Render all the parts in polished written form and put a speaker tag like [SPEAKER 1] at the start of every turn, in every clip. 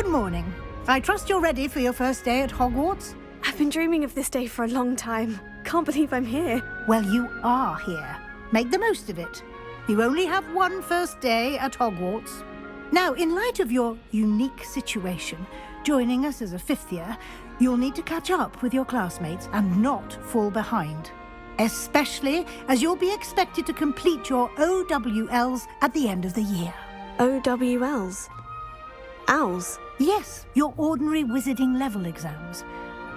[SPEAKER 1] Good morning. I trust you're ready for your first day at Hogwarts?
[SPEAKER 2] I've been dreaming of this day for a long time. Can't believe I'm here.
[SPEAKER 1] Well, you are here. Make the most of it. You only have one first day at Hogwarts. Now, in light of your unique situation, joining us as a fifth year, you'll need to catch up with your classmates and not fall behind. Especially as you'll be expected to complete your OWLs at the end of the year.
[SPEAKER 2] OWLs? Owls?
[SPEAKER 1] Yes, your ordinary wizarding level exams.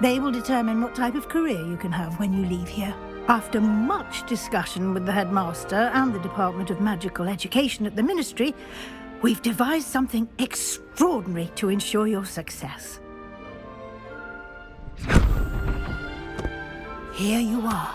[SPEAKER 1] They will determine what type of career you can have when you leave here. After much discussion with the headmaster and the Department of Magical Education at the Ministry, we've devised something extraordinary to ensure your success. Here you are.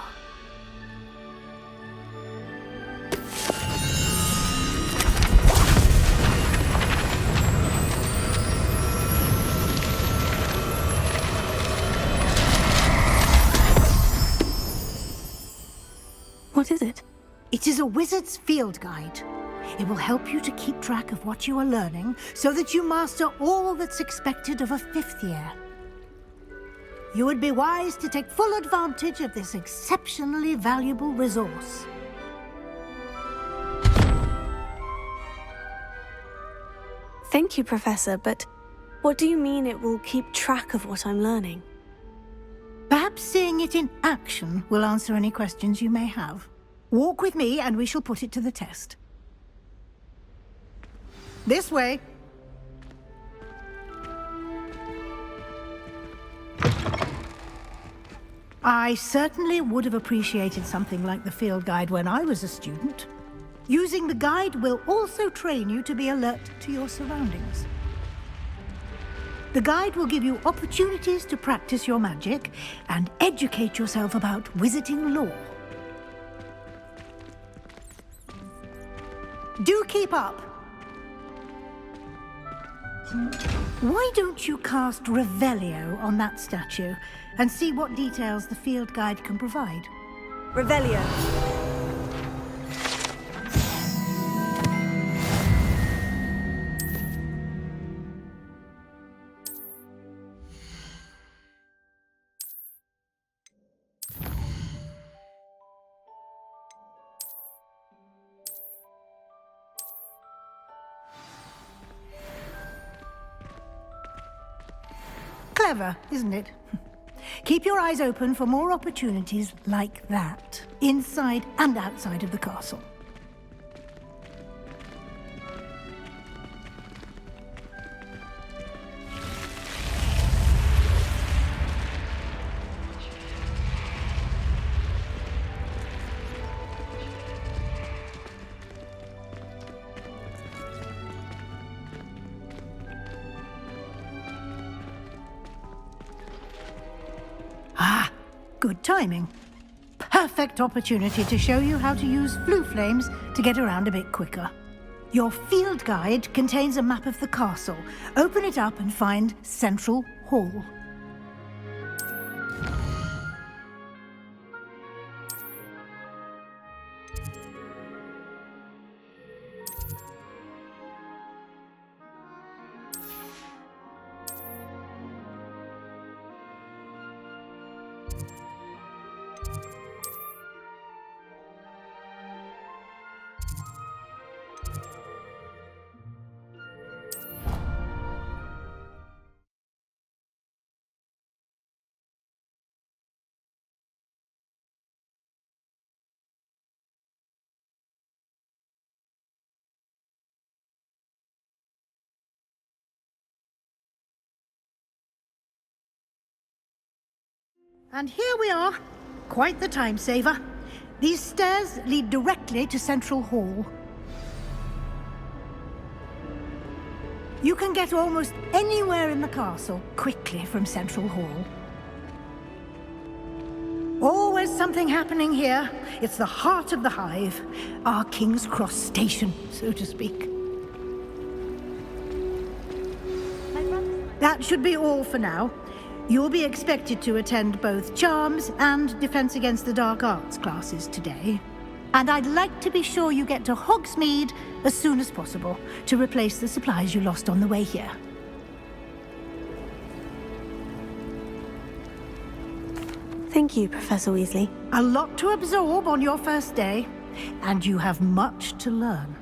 [SPEAKER 2] What is it?
[SPEAKER 1] It is a wizard's field guide. It will help you to keep track of what you are learning so that you master all that's expected of a fifth year. You would be wise to take full advantage of this exceptionally valuable resource.
[SPEAKER 2] Thank you, Professor, but what do you mean it will keep track of what I'm learning?
[SPEAKER 1] Perhaps seeing it in action will answer any questions you may have. Walk with me and we shall put it to the test. This way. I certainly would have appreciated something like the field guide when I was a student. Using the guide will also train you to be alert to your surroundings. The guide will give you opportunities to practice your magic and educate yourself about wizarding lore. Do keep up. Why don't you cast Revelio on that statue and see what details the field guide can provide?
[SPEAKER 2] Revelio.
[SPEAKER 1] Clever, isn't it? Keep your eyes open for more opportunities like that, inside and outside of the castle. Good timing. Perfect opportunity to show you how to use flue flames to get around a bit quicker. Your field guide contains a map of the castle. Open it up and find Central Hall. And here we are. Quite the time saver. These stairs lead directly to Central Hall. You can get almost anywhere in the castle quickly from Central Hall. Always something happening here. It's the heart of the hive, our King's Cross station, so to speak. That should be all for now. You'll be expected to attend both Charms and Defense Against the Dark Arts classes today. And I'd like to be sure you get to Hogsmeade as soon as possible to replace the supplies you lost on the way here.
[SPEAKER 2] Thank you, Professor Weasley.
[SPEAKER 1] A lot to absorb on your first day, and you have much to learn.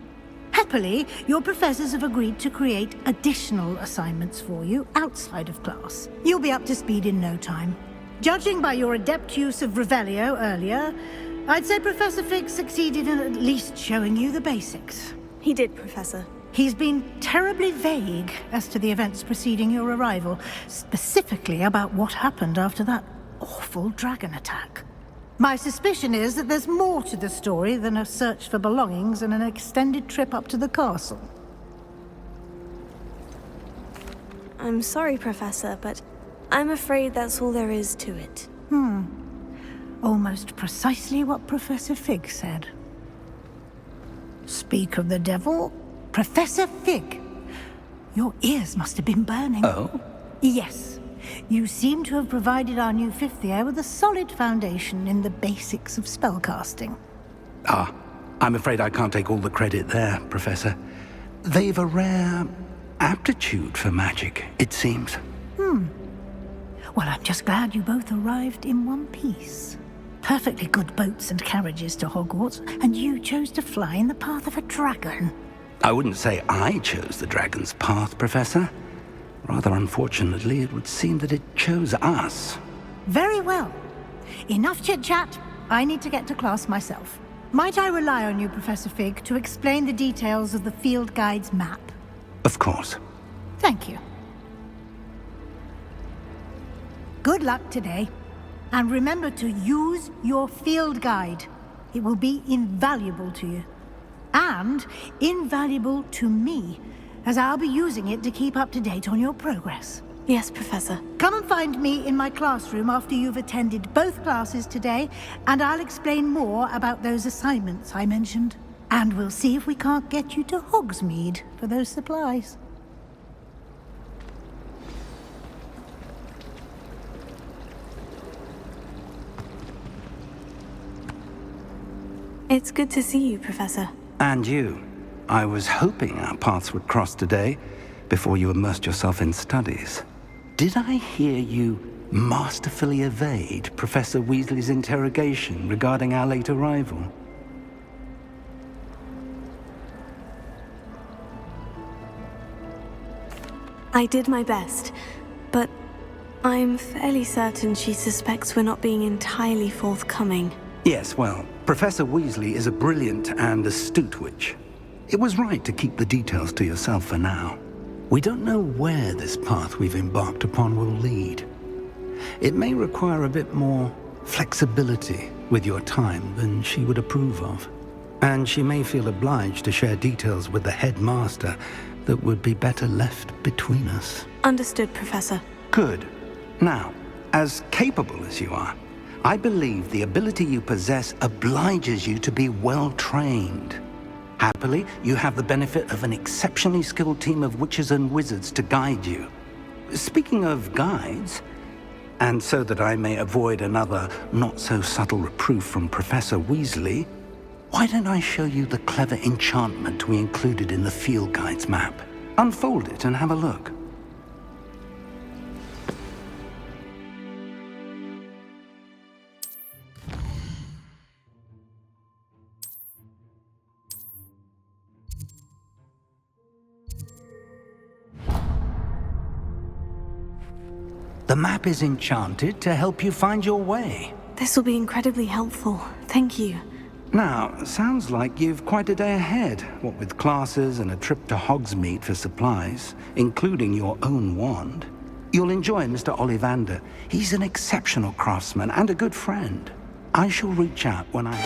[SPEAKER 1] Happily, your professors have agreed to create additional assignments for you outside of class. You'll be up to speed in no time. Judging by your adept use of Revelio earlier, I'd say Professor Fig succeeded in at least showing you the basics.
[SPEAKER 2] He did, Professor.
[SPEAKER 1] He's been terribly vague as to the events preceding your arrival, specifically about what happened after that awful dragon attack. My suspicion is that there's more to the story than a search for belongings and an extended trip up to the castle.
[SPEAKER 2] I'm sorry, Professor, but I'm afraid that's all there is to it.
[SPEAKER 1] Almost precisely what Professor Fig said. Speak of the devil, Professor Fig. Your ears must have been burning.
[SPEAKER 3] Oh?
[SPEAKER 1] Yes. You seem to have provided our new fifth year with a solid foundation in the basics of spellcasting.
[SPEAKER 3] Ah, I'm afraid I can't take all the credit there, Professor. They've a rare aptitude for magic, it seems.
[SPEAKER 1] Well, I'm just glad you both arrived in one piece. Perfectly good boats and carriages to Hogwarts, and you chose to fly in the path of a dragon.
[SPEAKER 3] I wouldn't say I chose the dragon's path, Professor. Rather unfortunately, it would seem that it chose us.
[SPEAKER 1] Very well. Enough chit-chat. I need to get to class myself. Might I rely on you, Professor Fig, to explain the details of the field guide's map?
[SPEAKER 3] Of course.
[SPEAKER 1] Thank you. Good luck today. And remember to use your field guide. It will be invaluable to you. And invaluable to me, as I'll be using it to keep up to date on your progress.
[SPEAKER 2] Yes, Professor.
[SPEAKER 1] Come and find me in my classroom after you've attended both classes today, and I'll explain more about those assignments I mentioned. And we'll see if we can't get you to Hogsmeade for those supplies.
[SPEAKER 2] It's good to see you, Professor.
[SPEAKER 3] And you. I was hoping our paths would cross today, before you immersed yourself in studies. Did I hear you masterfully evade Professor Weasley's interrogation regarding our late arrival?
[SPEAKER 2] I did my best, but I'm fairly certain she suspects we're not being entirely forthcoming.
[SPEAKER 3] Yes, well, Professor Weasley is a brilliant and astute witch. It was right to keep the details to yourself for now. We don't know where this path we've embarked upon will lead. It may require a bit more flexibility with your time than she would approve of. And she may feel obliged to share details with the headmaster that would be better left between us.
[SPEAKER 2] Understood, Professor.
[SPEAKER 3] Good. Now, as capable as you are, I believe the ability you possess obliges you to be well-trained. Happily, you have the benefit of an exceptionally skilled team of witches and wizards to guide you. Speaking of guides, and so that I may avoid another not-so-subtle reproof from Professor Weasley, why don't I show you the clever enchantment we included in the field guide's map? Unfold it and have a look. The map is enchanted to help you find your way.
[SPEAKER 2] This will be incredibly helpful. Thank you.
[SPEAKER 3] Now, sounds like you've quite a day ahead, what with classes and a trip to Hogsmeade for supplies, including your own wand. You'll enjoy Mr. Ollivander. He's an exceptional craftsman and a good friend. I shall reach out when I...